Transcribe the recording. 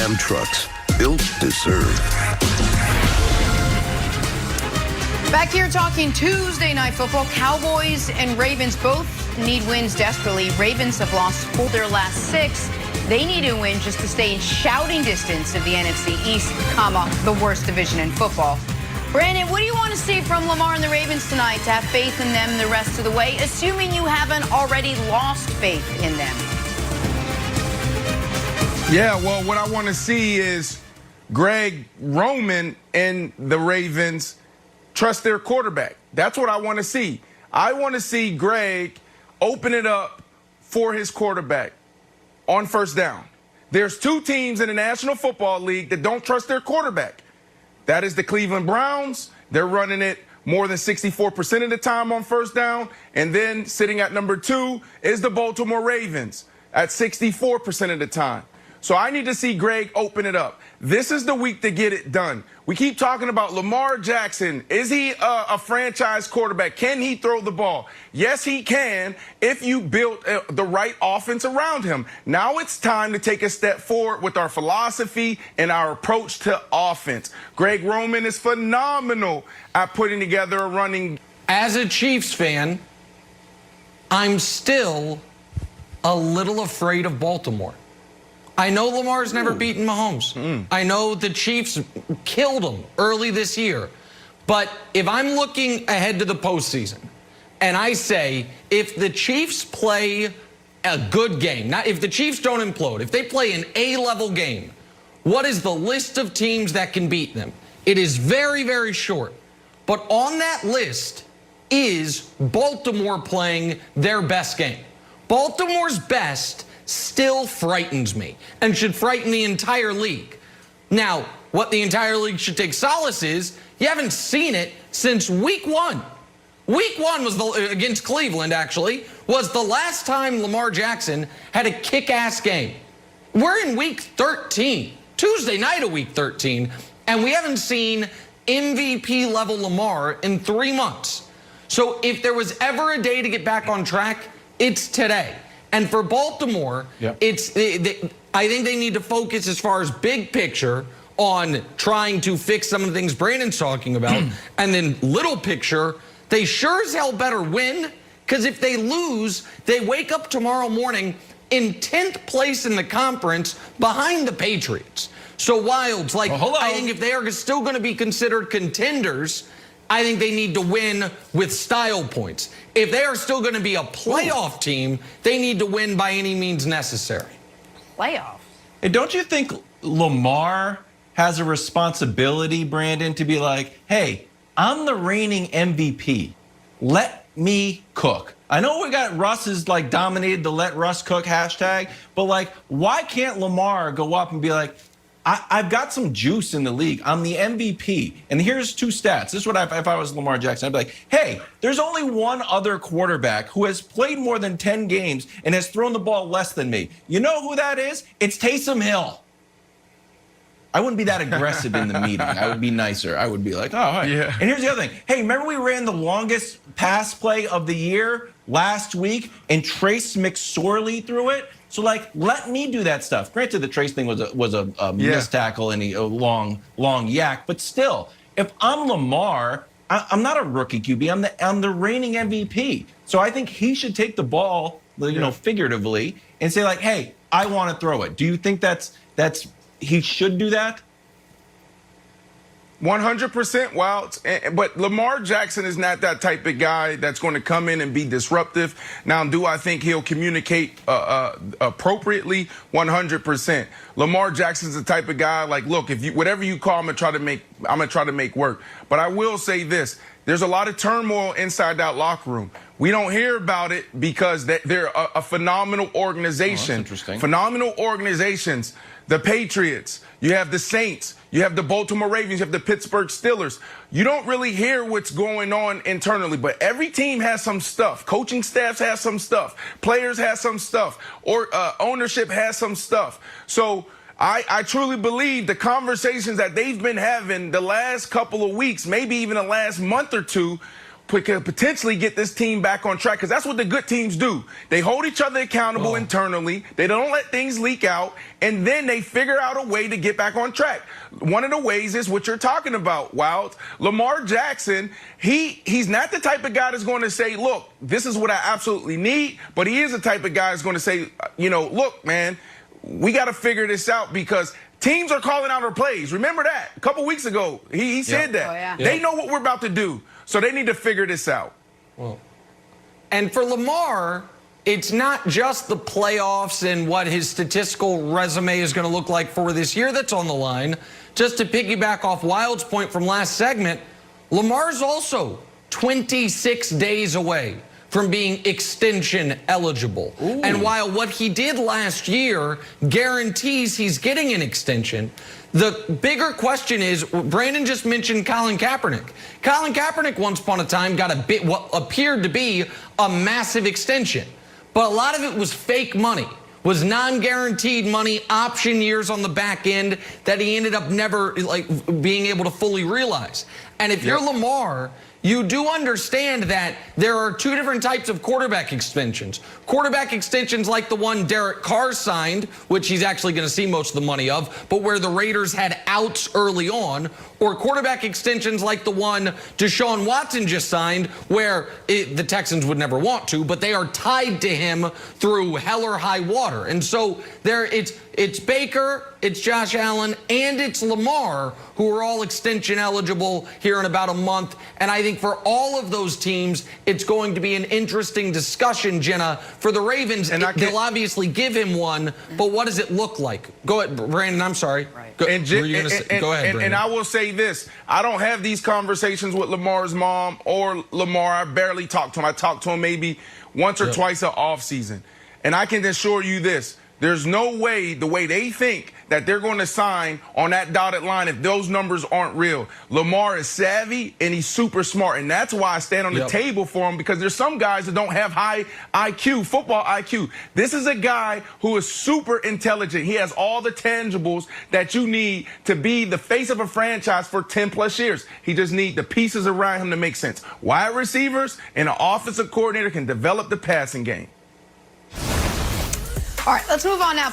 Ram trucks, built to serve. Back here talking Tuesday Night Football. Cowboys and Ravens both need wins desperately. Ravens have lost 4 of their last 6. They need a win just to stay in shouting distance of the NFC East, the worst division in football. Brandon, what do you want to see from Lamar and the Ravens tonight to have faith in them the rest of the way, assuming you haven't already lost faith in them? Yeah, well, what I want to see is Greg Roman and the Ravens trust their quarterback. That's what I want to see. I want to see Greg open it up for his quarterback on first down. There's 2 teams in the National Football League that don't trust their quarterback. That is the Cleveland Browns. They're running it more than 64% of the time on first down. And then sitting at number 2 is the Baltimore Ravens at 64% of the time. So I need to see Greg open it up. This is the week to get it done. We keep talking about Lamar Jackson. Is he a franchise quarterback? Can he throw the ball? Yes, he can if you build the right offense around him. Now it's time to take a step forward with our philosophy and our approach to offense. Greg Roman is phenomenal at putting together a running. As a Chiefs fan, I'm still a little afraid of Baltimore. I know Lamar's never beaten Mahomes. I know the Chiefs killed him early this year. But if I'm looking ahead to the postseason and I say, if the Chiefs play a good game, not if the Chiefs don't implode, if they play an A-level game, what is the list of teams that can beat them? It is very, very short. But on that list is Baltimore playing their best game. Baltimore's best still frightens me and should frighten the entire league. Now, what the entire league should take solace is you haven't seen it since week 1. Week 1 was against Cleveland, actually, was the last time Lamar Jackson had a kick-ass game. We're in week 13, Tuesday night of week 13, and we haven't seen MVP-level Lamar in 3 months. So if there was ever a day to get back on track, it's today. And for Baltimore, I think they need to focus as far as big picture on trying to fix some of the things Brandon's talking about. And then little picture, they sure as hell better win, because if they lose, they wake up tomorrow morning in 10th place in the conference behind the Patriots. So Wilds, I think if they are still going to be considered contenders, I think they need to win with style points. If they are still going to be a playoff team, they need to win by any means necessary. Playoffs? Hey, don't you think Lamar has a responsibility, Brandon, to be like, hey, I'm the reigning MVP. Let me cook. I know we got Russ's dominated the let Russ cook hashtag, but why can't Lamar go up and be like, I've got some juice in the league. I'm the MVP. And here's 2 stats. This is what if I was Lamar Jackson, I'd be like, hey, there's only one other quarterback who has played more than 10 games and has thrown the ball less than me. You know who that is? It's Taysom Hill. I wouldn't be that aggressive in the meeting. I would be nicer. I would be like, oh, all right. Yeah. And here's the other thing. Hey, remember we ran the longest pass play of the year last week and Trace McSorley threw it? So, let me do that stuff. Granted, the Trace thing was a missed tackle and a long yak. But still, if I'm Lamar, I'm not a rookie QB. I'm the reigning MVP. So I think he should take the ball, figuratively, and say hey, I want to throw it. Do you think that's he should do that? 100% Wilds, but Lamar Jackson is not that type of guy that's going to come in and be disruptive. Now, do I think he'll communicate appropriately? 100%. Lamar Jackson's the type of guy look, if whatever you call, I'm gonna try to make work. But I will say this: there's a lot of turmoil inside that locker room. We don't hear about it because they're a phenomenal organization. Oh, that's interesting. Phenomenal organizations. The Patriots, you have the Saints, you have the Baltimore Ravens, you have the Pittsburgh Steelers. You don't really hear what's going on internally, but every team has some stuff. Coaching staffs have some stuff. Players have some stuff. Or ownership has some stuff. So I truly believe the conversations that they've been having the last couple of weeks, maybe even the last month or two, could potentially get this team back on track, because that's what the good teams do. They hold each other accountable internally. They don't let things leak out, and then they figure out a way to get back on track. One of the ways is what you're talking about, Wild. Lamar Jackson, he's not the type of guy that's going to say, look, this is what I absolutely need, but he is the type of guy that's going to say, you know, look, man, we got to figure this out because teams are calling out our plays. Remember that? A couple weeks ago, he said that. Oh, yeah. They know what we're about to do, so they need to figure this out. Well, and for Lamar, it's not just the playoffs and what his statistical resume is going to look like for this year that's on the line. Just to piggyback off Wild's point from last segment, Lamar's also 26 days away from being extension eligible. Ooh. And while what he did last year guarantees he's getting an extension, the bigger question is, Brandon just mentioned Colin Kaepernick. Colin Kaepernick once upon a time got what appeared to be a massive extension, but a lot of it was fake money, was non-guaranteed money, option years on the back end that he ended up never being able to fully realize. And if you're Lamar, you do understand that there are two different types of quarterback extensions. Quarterback extensions like the one Derek Carr signed, which he's actually going to see most of the money of, but where the Raiders had outs early on, or quarterback extensions like the one Deshaun Watson just signed, where the Texans would never want to, but they are tied to him through hell or high water. And so it's Baker, it's Josh Allen, and it's Lamar, who are all extension eligible here in about a month. And I think for all of those teams, it's going to be an interesting discussion, Jenna. For the Ravens, they'll obviously give him one, but what does it look like? Go ahead, Brandon, I'm sorry. Right. Go ahead, Brandon. And I will say this. I don't have these conversations with Lamar's mom or Lamar. I barely talk to him. I talk to him maybe once or twice an off season. And I can assure you this. There's no way, the way they think, that they're going to sign on that dotted line if those numbers aren't real. Lamar is savvy and he's super smart, and that's why I stand on the table for him, because there's some guys that don't have high IQ, football IQ. This is a guy who is super intelligent. He has all the tangibles that you need to be the face of a franchise for 10-plus years. He just needs the pieces around him to make sense. Wide receivers and an offensive coordinator can develop the passing game. All right, let's move on now.